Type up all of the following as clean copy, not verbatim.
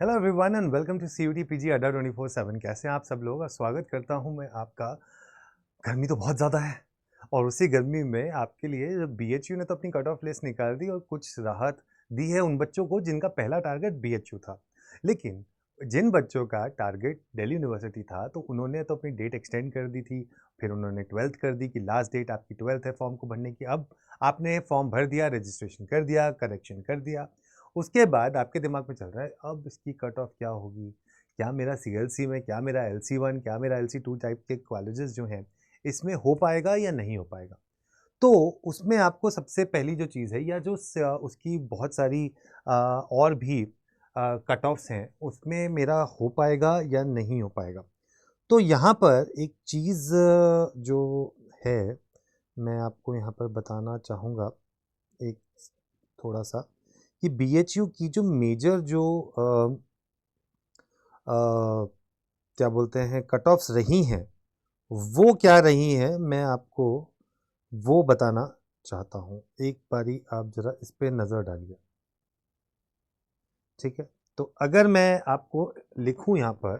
Hello everyone and welcome to CUT PG अड्डा 24/7। कैसे हैं आप सब लोग और स्वागत करता हूं मैं आपका। गर्मी तो बहुत ज़्यादा है और उसी गर्मी में आपके लिए BHU ने तो अपनी कट ऑफ लिस्ट निकाल दी और कुछ राहत दी है उन बच्चों को जिनका पहला टारगेट BHU था। लेकिन जिन बच्चों का टारगेट दिल्ली यूनिवर्सिटी था तो उन्होंने तो अपनी डेट एक्सटेंड कर दी थी। फिर उन्होंने 12th कर दी कि लास्ट डेट आपकी 12th है फॉर्म को भरने की। अब आपने फॉर्म भर दिया, रजिस्ट्रेशन कर दिया, करेक्शन कर दिया। उसके बाद आपके दिमाग में चल रहा है अब इसकी कट ऑफ क्या होगी, क्या मेरा CLC में, क्या मेरा LC1, क्या मेरा LC2 टाइप के कॉलेजेस जो हैं इसमें हो पाएगा या नहीं हो पाएगा। तो उसमें आपको सबसे पहली जो चीज़ है या जो उसकी बहुत सारी और भी कट ऑफ्स हैं उसमें मेरा हो पाएगा या नहीं हो पाएगा। तो यहाँ पर एक चीज़ जो है मैं आपको यहाँ पर बताना चाहूँगा एक थोड़ा सा कि BHU की जो मेजर जो क्या बोलते हैं कट ऑफ्स रही हैं वो क्या रही हैं मैं आपको वो बताना चाहता हूँ। एक बारी आप ज़रा इस पे नज़र डालिए, ठीक है। तो अगर मैं आपको लिखूँ यहाँ पर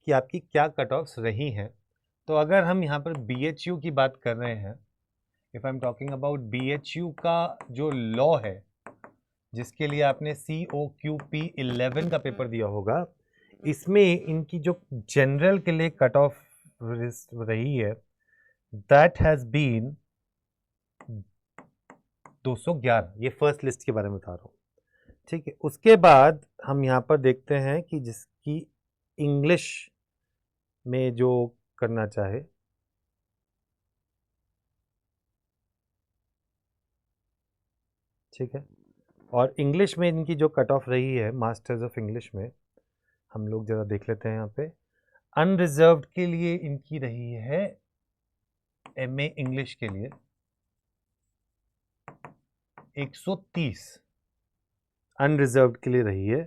कि आपकी क्या कट ऑफ्स रही हैं, तो अगर हम यहाँ पर BHU की बात कर रहे हैं, if I am talking about BHU का जो लॉ है जिसके लिए आपने COQP 11 का पेपर दिया होगा, इसमें इनकी जो जनरल के लिए कट ऑफ रही है दैट हैज़ बीन 211। ये फर्स्ट लिस्ट के बारे में बता रहा हूँ, ठीक है। उसके बाद हम यहाँ पर देखते हैं कि जिसकी इंग्लिश में जो करना चाहे, ठीक है, और इंग्लिश में इनकी जो कट ऑफ रही है मास्टर्स ऑफ इंग्लिश में, हम लोग ज़रा देख लेते हैं यहाँ पे। अनरिजर्व्ड के लिए इनकी रही है MA इंग्लिश के लिए 130 अनरिजर्व्ड के लिए रही है,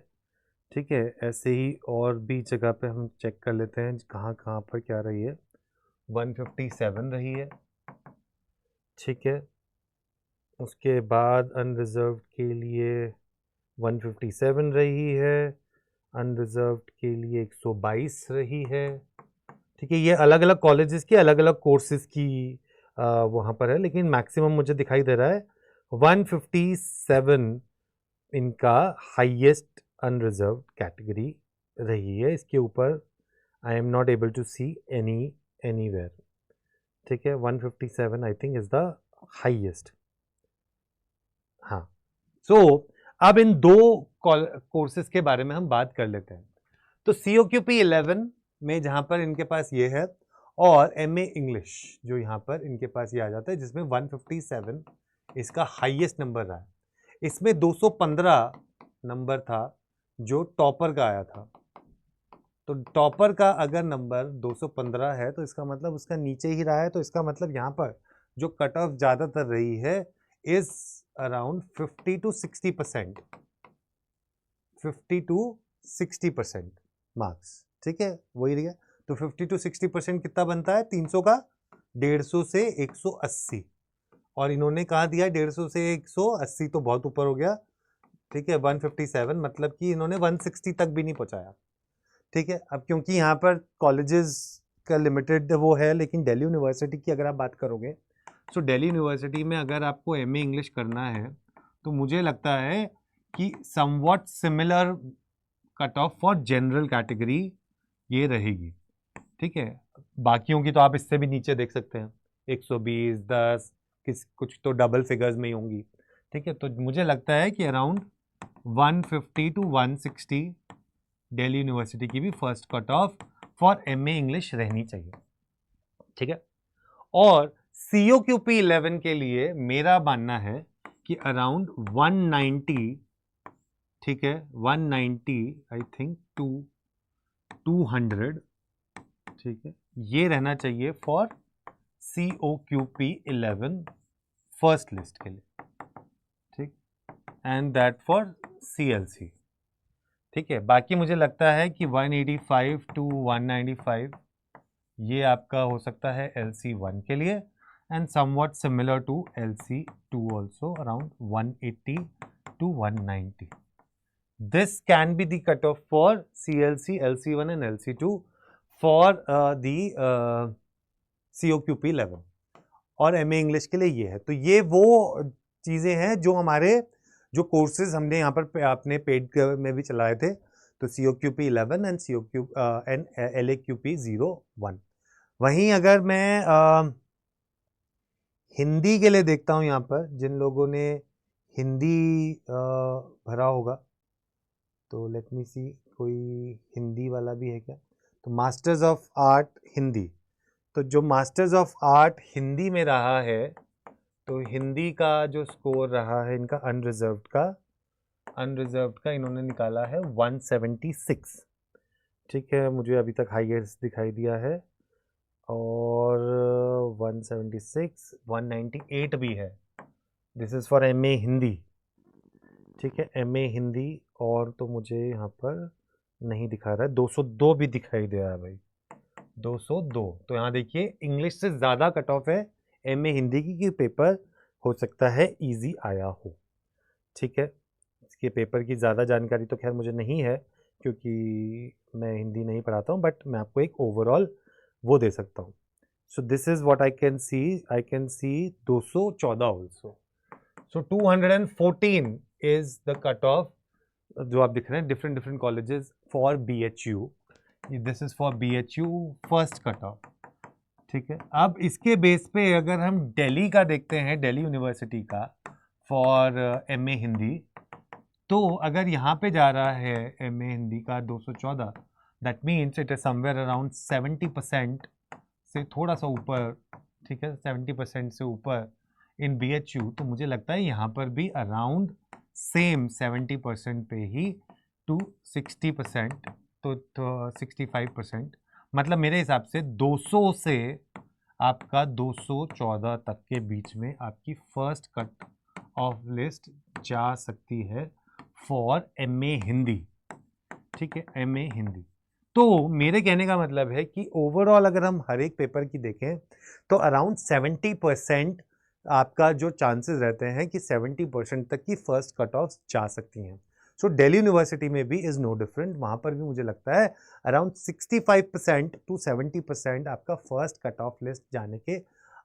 ठीक है। ऐसे ही और भी जगह पे हम चेक कर लेते हैं कहाँ कहाँ पर क्या रही है। 157 रही है, ठीक है। उसके बाद अनरिजर्व्ड के लिए 157 रही है, अनरिजर्व्ड के लिए 122 रही है, ठीक है। ये अलग अलग कॉलेजेस की अलग अलग कोर्सेज की वहाँ पर है, लेकिन मैक्सिमम मुझे दिखाई दे रहा है 157 इनका हाईएस्ट अनरिजर्व्ड कैटेगरी रही है। इसके ऊपर I am not able to see anywhere, ठीक है। 157 I think is the highest. हाँ, सो अब इन दो कोर्सेज के बारे में हम बात कर लेते हैं। तो COQP 11 में जहां पर इनके पास ये है और MA इंग्लिश जो यहाँ पर इनके पास ये आ जाता है जिसमें 157 इसका हाईएस्ट नंबर रहा है। इसमें 215 नंबर था जो टॉपर का आया था। तो टॉपर का अगर नंबर 215 है तो इसका मतलब उसका नीचे ही रहा है, तो इसका मतलब यहाँ पर जो कट ऑफ ज़्यादातर रही है is around 50 to 60%, 50 to 60% marks, ठीक है, वही रहा। तो 50 to 60% कितना बनता है 300 का, 150 से 180, और इन्होंने कहा दिया 150 से 180 तो बहुत ऊपर हो गया, ठीक है। 157 मतलब कि इन्होंने 160 तक भी नहीं पहुंचाया, ठीक है। अब क्योंकि यहाँ पर कॉलेजेस का लिमिटेड वो है, लेकिन दिल्ली यूनिवर्सिटी की अगर आप बात करोगे तो दिल्ली यूनिवर्सिटी में अगर आपको MA इंग्लिश करना है तो मुझे लगता है कि somewhat similar cut off for general category ये रहेगी, ठीक है। बाकियों की तो आप इससे भी नीचे देख सकते हैं, 120, 10, कुछ तो डबल फिगर्स में ही होंगी, ठीक है। तो मुझे लगता है कि अराउंड 150 to 160 दिल्ली यूनिवर्सिटी की भी first cut off for MA English रहनी चाहिए, ठीक है। और COQP 11 के लिए मेरा मानना है कि अराउंड 190, ठीक है, 190 आई थिंक 200, ठीक है, ये रहना चाहिए फॉर COQP 11 फर्स्ट लिस्ट के लिए, ठीक, एंड दैट फॉर CLC, ठीक है। बाकी मुझे लगता है कि 185 to 195 ये आपका हो सकता है LC1 के लिए, and somewhat similar to LC2 also around 180 to 190, this can be the cutoff for CLC, LC1 and LC2 for the COQP level, और MA इंग्लिश के लिए ये है। तो ये वो चीज़ें हैं जो हमारे जो कोर्सेज हमने यहाँ पर अपने पेड में भी चलाए थे, तो COQP 11 एंड LAQP 01। वहीं अगर मैं हिंदी के लिए देखता हूँ यहाँ पर, जिन लोगों ने हिंदी भरा होगा, तो लेट मी सी कोई हिंदी वाला भी है क्या? तो मास्टर्स ऑफ आर्ट हिंदी, तो जो मास्टर्स ऑफ आर्ट हिंदी में रहा है, तो हिंदी का जो स्कोर रहा है इनका अनरिजर्व्ड का इन्होंने निकाला है 176। ठीक है, मुझे अभी तक हाईएस्ट दिखाई दिया है, और 176, 198 भी है। This is for MA Hindi. ठीक है, MA हिंदी, और तो मुझे यहाँ पर नहीं दिखा रहा है, 202 भी दिखाई दे रहा है भाई, 202। तो यहाँ देखिए इंग्लिश से ज़्यादा कट ऑफ है MA हिंदी की पेपर हो सकता है इजी आया हो। ठीक है, इसके पेपर की ज़्यादा जानकारी तो खैर मुझे नहीं है, क्योंकि मैं हिंदी नहीं पढ़ाता हूँ, बट मैं आपको एक ओवरऑल वो दे सकता हूँ। So this is what I can see 214 also. So 214 is the cut off जो आप दिख रहे हैं different colleges for BHU। This is for BHU first cut off. ठीक है, अब इसके बेस पे अगर हम दिल्ली का देखते हैं, दिल्ली यूनिवर्सिटी का फॉर MA हिंदी, तो अगर यहाँ पे जा रहा है MA हिंदी का 214, that means it is somewhere around 70% से थोड़ा सा ऊपर। ठीक है, 70% से ऊपर इन BHU, तो मुझे लगता है यहाँ पर भी अराउंड सेम 70% पे ही टू 60%, तो 65%, मतलब मेरे हिसाब से 200 से आपका 214 तक के बीच में आपकी फर्स्ट कट ऑफ लिस्ट जा सकती है फॉर MA हिंदी। ठीक है, MA हिंदी। तो मेरे कहने का मतलब है कि ओवरऑल अगर हम हर एक पेपर की देखें, तो अराउंड 70% आपका जो चांसेस रहते हैं कि 70% तक की फर्स्ट कट ऑफ जा सकती हैं। सो दिल्ली यूनिवर्सिटी में भी इज़ नो डिफरेंट, वहाँ पर भी मुझे लगता है अराउंड 65% टू 70% आपका फर्स्ट कट ऑफ लिस्ट जाने के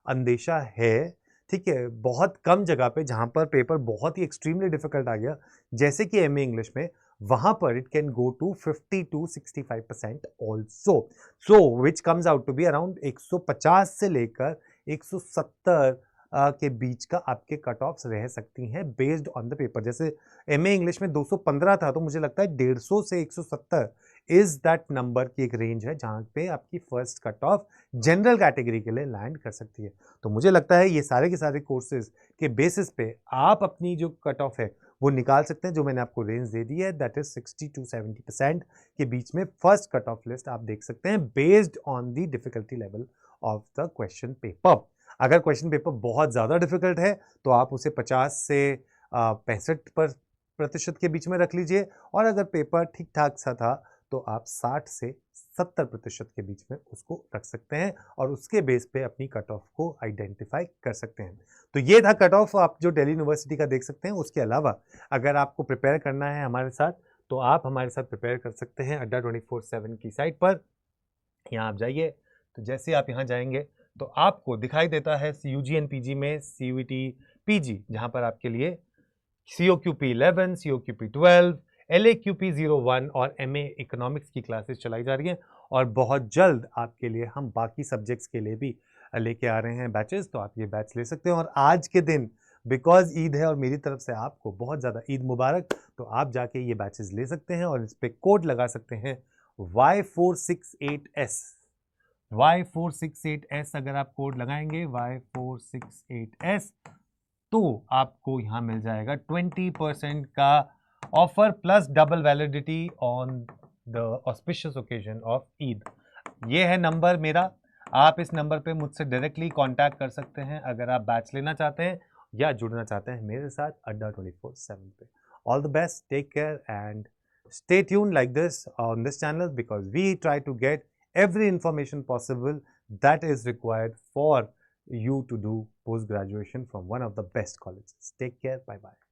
अंदेशा है। ठीक है, बहुत कम जगह पे जहाँ पर पेपर बहुत ही एक्सट्रीमली डिफिकल्ट आ गया, जैसे कि MA इंग्लिश में, वहाँ पर it can go to 50 to 65% also, so which comes out to be around 150 से लेकर 170 के बीच का आपके कट ऑफ्स रह सकती हैं बेस्ड ऑन द पेपर। जैसे MA इंग्लिश में 215 था, तो मुझे लगता है 150 से 170 इज दैट नंबर की एक रेंज है जहाँ पे आपकी first cut off general category के लिए लैंड कर सकती है। तो मुझे लगता है ये सारे के सारे कोर्सेज के बेसिस पे आप अपनी जो कट ऑफ है वो निकाल सकते हैं, जो मैंने आपको रेंज दे दी है, दैट इज 60 to 70% के बीच में फर्स्ट कट ऑफ लिस्ट आप देख सकते हैं based on the difficulty level of the question paper. अगर क्वेश्चन पेपर बहुत ज़्यादा डिफिकल्ट है तो आप उसे 50 से 65% के बीच में रख लीजिए, और अगर पेपर ठीक ठाक सा था तो आप 60 से 70% के बीच में उसको रख सकते हैं, और उसके बेस पे अपनी कट ऑफ को आइडेंटिफाई कर सकते हैं। तो ये था कट ऑफ आप जो दिल्ली यूनिवर्सिटी का देख सकते हैं। उसके अलावा अगर आपको प्रिपेयर करना है हमारे साथ, तो आप हमारे साथ प्रिपेयर कर सकते हैं अड्डा 24/7 की साइट पर। यहाँ आप जाइए, तो जैसे आप यहाँ जाएंगे तो आपको दिखाई देता है UG and PG में CUET PG, जहाँ पर आपके लिए COQP 11, COQP 12, LAQP 01 और MA इकोनॉमिक्स की क्लासेस चलाई जा रही हैं, और बहुत जल्द आपके लिए हम बाकी सब्जेक्ट्स के लिए भी लेके आ रहे हैं बैचेस, तो आप ये बैच ले सकते हैं। और आज के दिन बिकॉज ईद है और मेरी तरफ से आपको बहुत ज़्यादा ईद मुबारक, तो आप जाके ये बैचेस ले सकते हैं और इस पर कोड लगा सकते हैं Y468S। Y468S अगर आप कोड लगाएंगे Y468S, तो आपको यहाँ मिल जाएगा 20% का offer plus double validity on the auspicious occasion of Eid. ये है नंबर मेरा, आप इस नंबर पे मुझसे डायरेक्टली कांटेक्ट कर सकते हैं अगर आप बैच लेना चाहते हैं या जुड़ना चाहते हैं मेरे साथ अड्डा 24/7 पे। All the best, take care and stay tuned like this on this channel, because we try to get every information possible that is required for you to do post graduation from one of the best colleges. Take care. Bye bye.